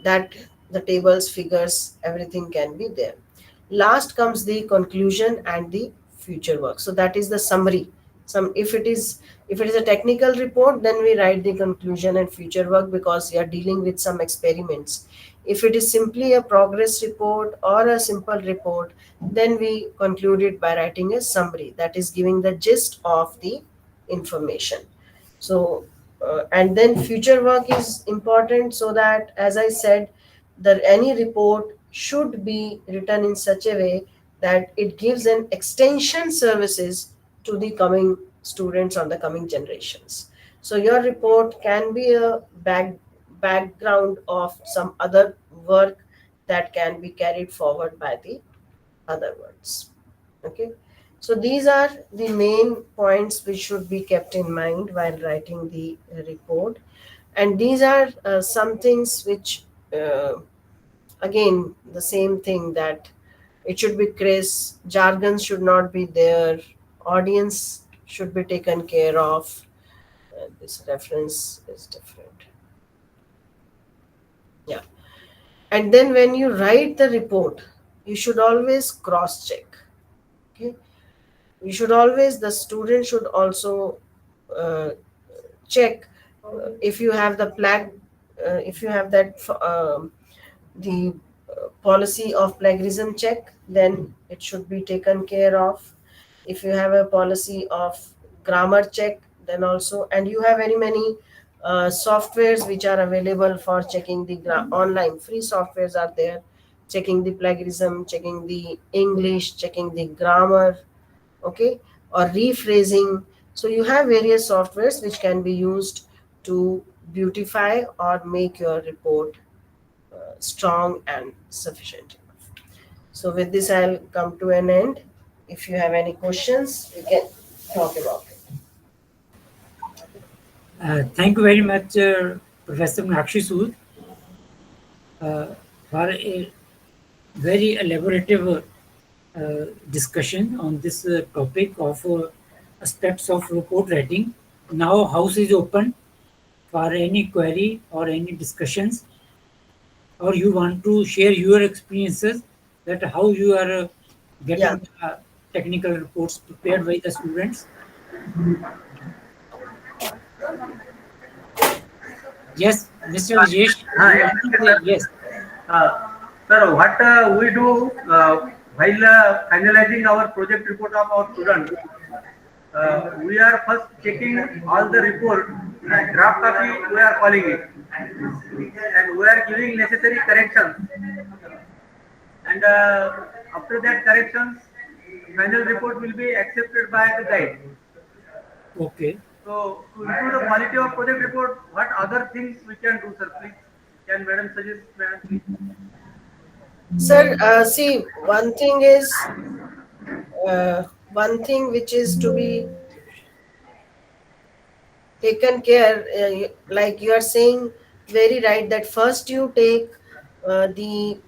that the tables, figures, everything can be there. Last comes the conclusion and the future work. So that is the summary. If it is a technical report, then we write the conclusion and future work because we are dealing with some experiments. If it is simply a progress report or a simple report, then we conclude it by writing a summary, that is giving the gist of the information. So and then future work is important, so that, as I said, that any report should be written in such a way that it gives an extension services to the coming students or the coming generations. So your report can be a background of some other work that can be carried forward by the other ones. Okay. So these are the main points which should be kept in mind while writing the report. And these are some things which, again, the same thing, that it should be crisp, jargon should not be there, audience should be taken care of. This reference is different. Yeah. And then when you write the report, you should always cross check. Okay. The student should also check if you have the if you have that the policy of plagiarism check, then it should be taken care of. If you have a policy of grammar check, then also, and you have very many softwares which are available for checking the online free softwares are there, checking the plagiarism, checking the English, checking the grammar, okay, or rephrasing. So you have various softwares which can be used to beautify or make your report strong and sufficient. So with this, I'll come to an end. If you have any questions, we can talk about it. Thank you very much, Professor Meenakshi Sood, for a very elaborative discussion on this topic of aspects of report writing. Now, house is open for any query or any discussions, or you want to share your experiences that how you are Yeah. getting technical reports prepared by the students. Yes, Mr. Rajesh, you Yes, want to yes, say sir. yes. Sir, what we do while finalizing our project report of our students, we are first checking all the report, draft copy we are calling it, and we are giving necessary corrections. And after that corrections, final report will be accepted by the guide. Okay. So to improve the quality of project report, what other things we can do, sir? Please, can Madam suggest, Madam, please? Sir, see, one thing which is to be taken care, like you are saying very right, that first you take the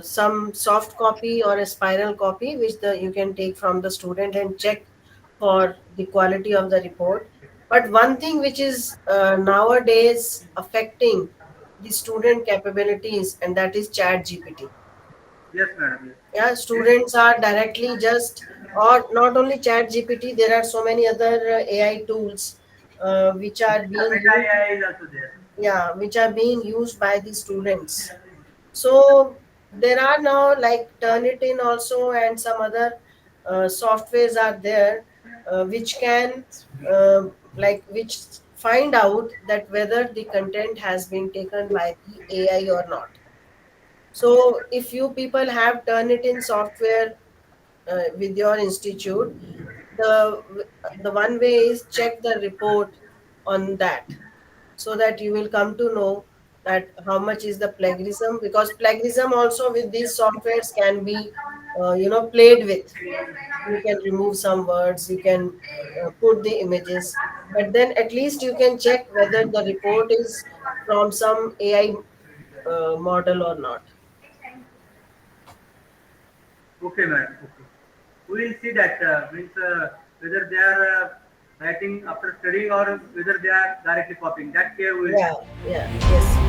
some soft copy or a spiral copy which you can take from the student and check for the quality of the report. But one thing which is nowadays affecting the student capabilities, and that is chat gpt. Yes, Madam. Yes. Yeah, students are directly just, or not only chat gpt, there are so many other ai tools which are being Meta used, AI is also there. yeah, which are being used by the students. So there are now like Turnitin also, and some other softwares are there which can which find out that whether the content has been taken by the ai or not. So if you people have Turnitin software with your institute, the one way is check the report on that, so that you will come to know that how much is the plagiarism, because plagiarism also with these softwares can be played with. You can remove some words, you can put the images, but then at least you can check whether the report is from some ai model or not. Okay, Madam. Okay. We will see that means whether they are writing after studying or whether they are directly copying. That care we will. Yeah, yeah, yes.